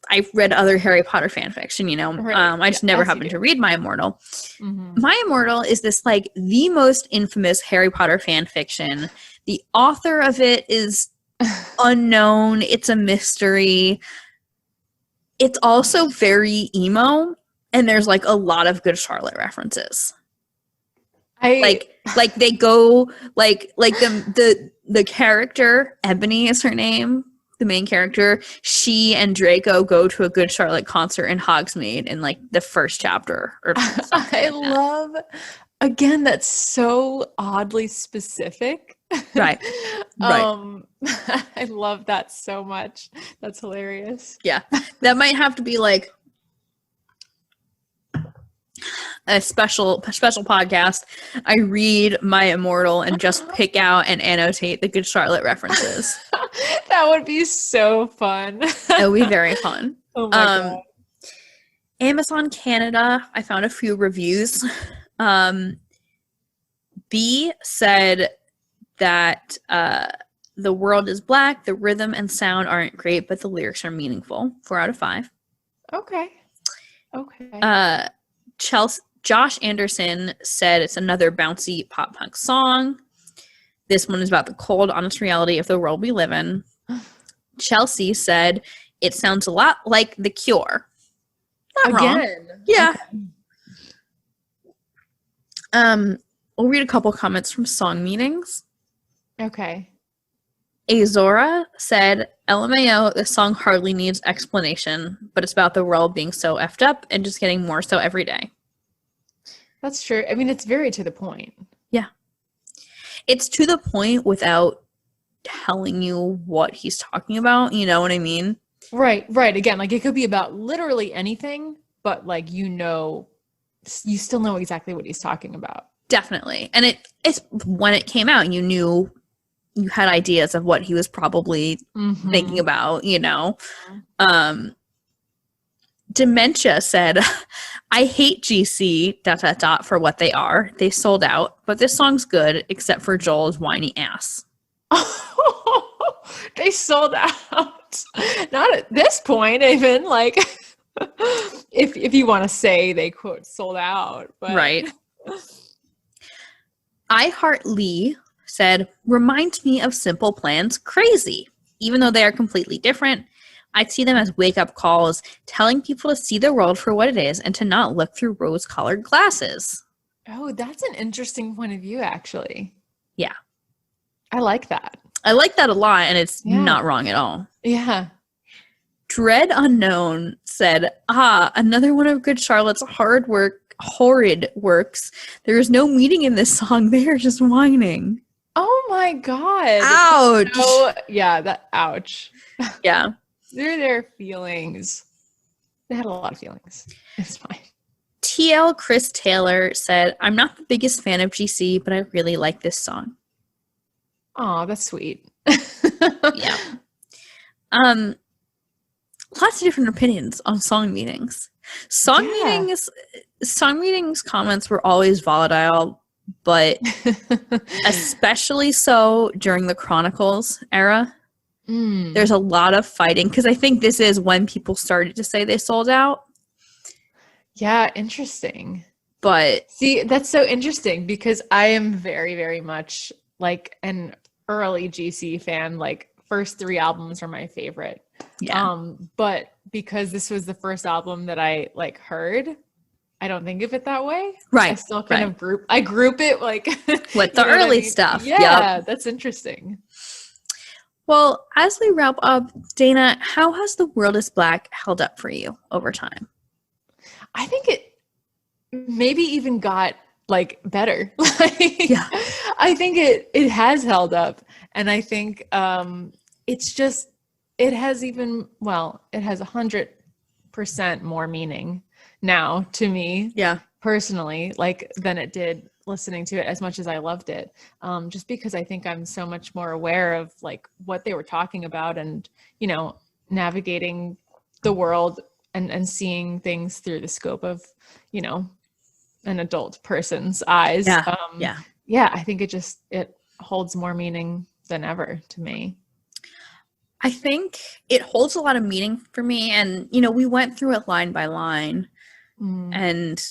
I've read other Harry Potter fan fiction, Right. I just never happened to read My Immortal. Mm-hmm. My Immortal is this like the most infamous Harry Potter fan fiction. The author of it is unknown. It's a mystery. It's also very emo, and there's like a lot of Good Charlotte references. Like they go like the character Ebony is her name, the main character. She and Draco go to a Good Charlotte concert in Hogsmeade in like the first chapter. Or I love. Again, that's so oddly specific. Right. I love that so much. That's hilarious. Yeah. That might have to be like a special podcast. I read My Immortal and just pick out and annotate the Good Charlotte references. That would be so fun. It would be very fun. Oh my God. Amazon Canada, I found a few reviews. B said that the world is black, the rhythm and sound aren't great, but the lyrics are meaningful. 4 out of 5. Okay. Josh Anderson said it's another bouncy pop punk song. This one is about the cold, honest reality of the world we live in. Chelsea said it sounds a lot like The Cure. Not wrong. Yeah. Okay. We'll read a couple comments from Song Meanings. Okay. Azora said, LMAO, this song hardly needs explanation, but it's about the world being so effed up and just getting more so every day. That's true. I mean, it's very to the point. Yeah. It's to the point without telling you what he's talking about. You know what I mean? Right. Again, like it could be about literally anything, but like, you still know exactly what he's talking about. Definitely. And it's when it came out, you had ideas of what he was probably thinking about, Dementia said, I hate GC ... for what they are. They sold out, but this song's good except for Joel's whiny ass. They sold out. Not at this point, even like if you want to say they quote sold out, but right. I Heart Lee said, reminds me of Simple Plan's Crazy. Even though they are completely different, I'd see them as wake-up calls, telling people to see the world for what it is and to not look through rose-colored glasses. Oh, that's an interesting point of view, actually. Yeah. I like that. I like that a lot, and it's not wrong at all. Yeah. Dread Unknown said, another one of Good Charlotte's horrid works. There is no meaning in this song. They are just whining. Oh my God. Ouch. So, ouch. Yeah. They're their feelings. They had a lot of feelings. It's fine. TL Chris Taylor said, I'm not the biggest fan of GC, but I really like this song. Oh, that's sweet. Yeah. Lots of different opinions on song meetings. Song meetings comments were always volatile, but especially so during the Chronicles era. There's a lot of fighting because I think this is when people started to say they sold out. Yeah, interesting. But see, that's so interesting because I am very, very much like an early GC fan. Like first 3 albums are my favorite. Yeah. But because this was the first album that I like heard, I don't think of it that way. Right. I still kind of group it like with the early stuff. Yeah, that's interesting. Well, as we wrap up, Daena, how has The World is Black held up for you over time? I think it maybe even got like better. I think it has held up, and I think it's just it has 100% more meaning now to me. Yeah, personally, like than it did listening to it as much as I loved it. Just because I think I'm so much more aware of like what they were talking about and, you know, navigating the world and seeing things through the scope of, you know, an adult person's eyes. I think it holds more meaning than ever to me. I think it holds a lot of meaning for me. And, you know, we went through it line by line. And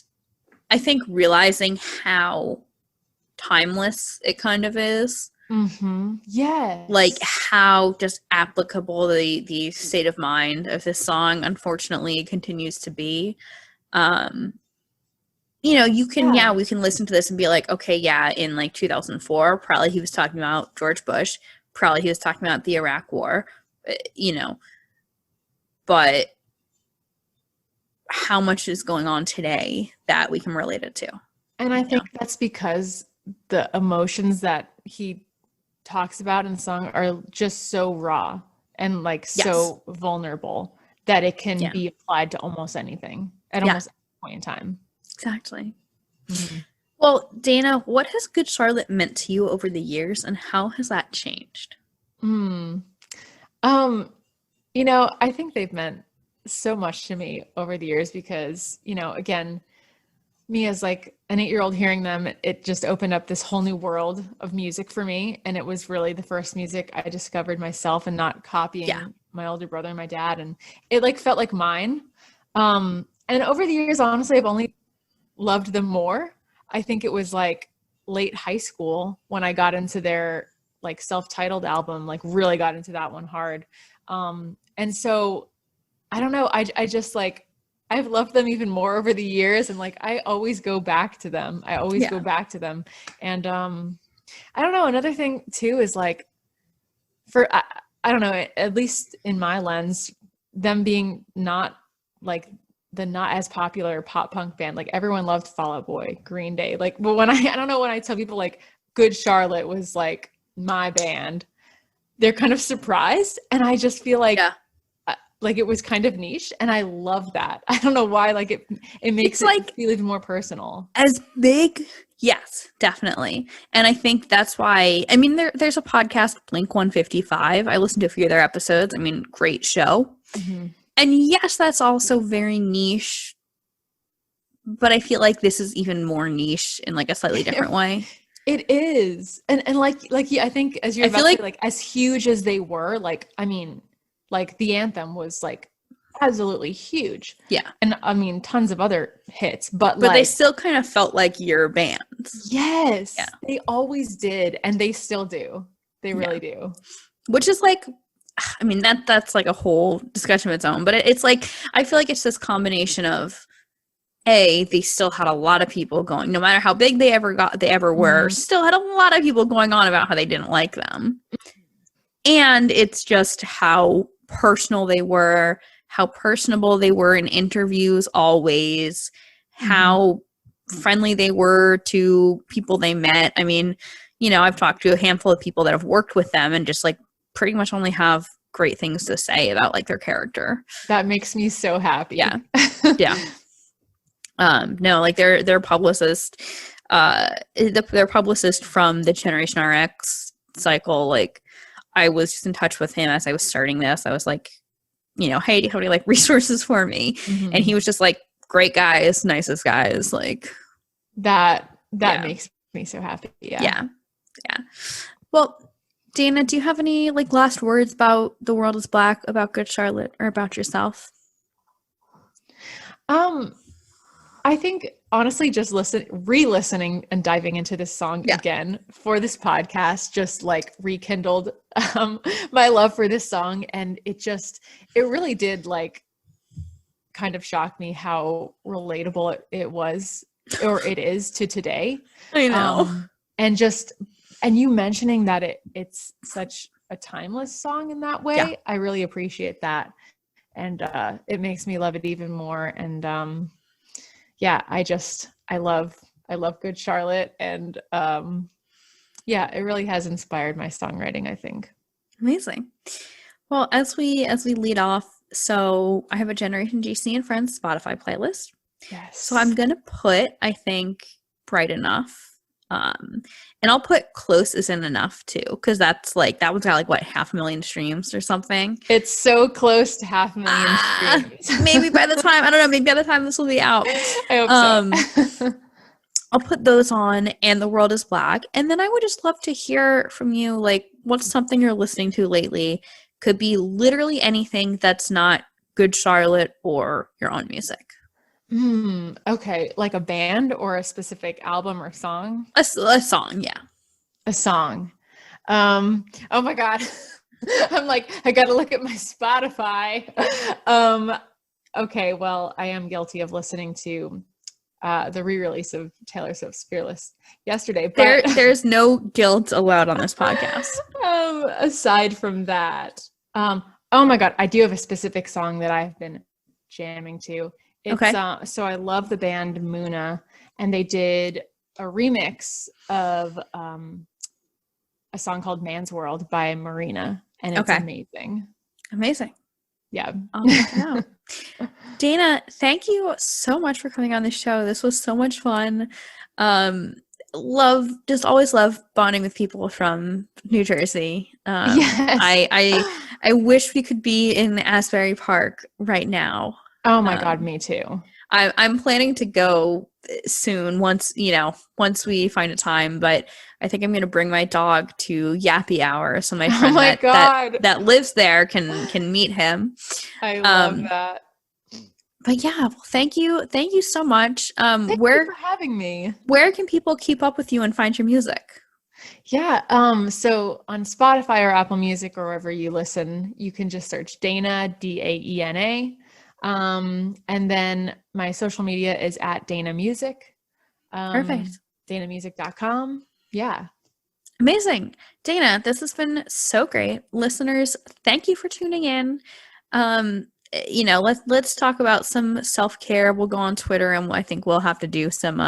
I think realizing how timeless it kind of is. Yeah. Like how just applicable the state of mind of this song unfortunately continues to be. You know, we can listen to this and be like, okay, in like 2004, probably he was talking about George Bush, probably he was talking about the Iraq War, you know, but how much is going on today that we can relate it to. And I think that's because the emotions that he talks about in the song are just so raw and like so vulnerable that it can be applied to almost anything at almost any point in time. Exactly. Well, Daena, what has Good Charlotte meant to you over the years and how has that changed? You know, I think they've meant so much to me over the years because, you know, again, me as like an 8-year-old hearing them, it just opened up this whole new world of music for me. And it was really the first music I discovered myself and not copying my older brother and my dad. And it like felt like mine. And over the years, honestly, I've only loved them more. I think it was like late high school when I got into their like self-titled album, like really got into that one hard. And so I don't know. I just like, I've loved them even more over the years. And like, I always go back to them. And I don't know. Another thing too, is like I don't know, at least in my lens, them being not like the not as popular pop punk band, like everyone loved Fall Out Boy, Green Day. Like, but when I don't know, when I tell people like Good Charlotte was like my band, they're kind of surprised. And I just feel like, like it was kind of niche and I love that. I don't know why, like it makes it like feel even more personal. As big, yes, definitely. And I think that's why, I mean, there's a podcast, Blink 155. I listened to a few of their episodes. I mean, great show. And yes, that's also very niche, but I feel like this is even more niche in like a slightly different way. It is. And like I think as you're about to say, like as huge as they were, like, I mean, like the anthem was like absolutely huge. Yeah. And I mean, tons of other hits, but like, they still kind of felt like your bands. Yes. Yeah. They always did. And they still do. They really do. Which is like I mean, that's like a whole discussion of its own, but it's like, I feel like it's this combination of, they still had a lot of people going, no matter how big they ever were, still had a lot of people going on about how they didn't like them. And it's just how personal they were, how personable they were in interviews always, how friendly they were to people they met. I mean, you know, I've talked to a handful of people that have worked with them and just like pretty much only have great things to say about like their character. That makes me so happy. Yeah. Yeah. No, like their publicist, their publicist from the Generation RX cycle, like I was just in touch with him as I was starting this. I was like, you know, hey, do you have any like resources for me? And he was just like, great guys, nicest guys. Like that makes me so happy. Yeah. Well, Daena, do you have any like last words about The World is Black, about Good Charlotte, or about yourself? I think honestly, just re-listening and diving into this song again for this podcast just like rekindled my love for this song. And it really did like kind of shock me how relatable it was, or it is, to today. I know. And you mentioning that it's such a timeless song in that way. Yeah. I really appreciate that. And it makes me love it even more. And I love Good Charlotte. And it really has inspired my songwriting, I think. Amazing. Well, as we lead off, so I have a Generation GC and Friends Spotify playlist. Yes. So I'm going to put, I think, Bright Enough. And I'll put Close Isn't Enough too, because that one's got like what, 500,000 streams or something. It's so close to 500,000 streams. Maybe by the time, I don't know, maybe by the time this will be out. I hope so. I'll put those on, and The World is Black. And then I would just love to hear from you, like, what's something you're listening to lately? Could be literally anything that's not Good Charlotte or your own music. Okay. Like a band or a specific album or song? A song, yeah. A song. Oh my God. I'm like, I gotta look at my Spotify. Okay, well, I am guilty of listening to the re-release of Taylor Swift's Fearless yesterday. But there's no guilt allowed on this podcast. Aside from that, oh my God, I do have a specific song that I've been jamming to. It's, so I love the band Muna, and they did a remix of a song called Man's World by Marina, and it's amazing. Amazing. Yeah. Daena, thank you so much for coming on the show. This was so much fun. Always love bonding with people from New Jersey. Yes. I wish we could be in Asbury Park right now. Oh my God, me too. I'm planning to go soon once we find a time, but I think I'm going to bring my dog to Yappy Hour so my friend that lives there can meet him. I love that. But yeah, well, thank you so much. Thank you for having me. Where can people keep up with you and find your music? Yeah, so on Spotify or Apple Music or wherever you listen, you can just search Daena, Daena. And then my social media is at Daena Music. Perfect. DaenaMusic.com. Yeah. Amazing. Daena, this has been so great. Listeners, thank you for tuning in. Let's talk about some self-care. We'll go on Twitter, and I think we'll have to do some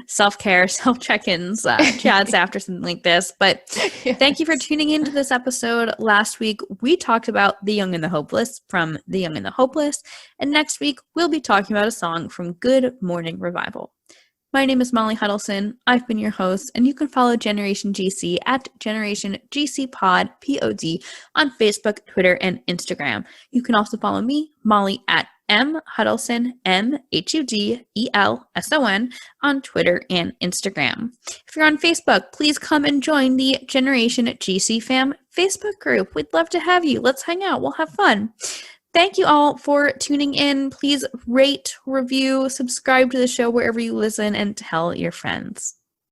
self-care, self-check-ins, chats after something like this. But yes. Thank you for tuning into this episode. Last week, we talked about The Young and the Hopeless from The Young and the Hopeless. And next week, we'll be talking about a song from Good Morning Revival. My name is Molly Hudelson. I've been your host, and you can follow Generation GC at Generation GC Pod, POD, on Facebook, Twitter, and Instagram. You can also follow me, Molly, at M Hudelson, MHUDELSON, on Twitter and Instagram. If you're on Facebook, please come and join the Generation GC Fam Facebook group. We'd love to have you. Let's hang out. We'll have fun. Thank you all for tuning in. Please rate, review, subscribe to the show wherever you listen, and tell your friends.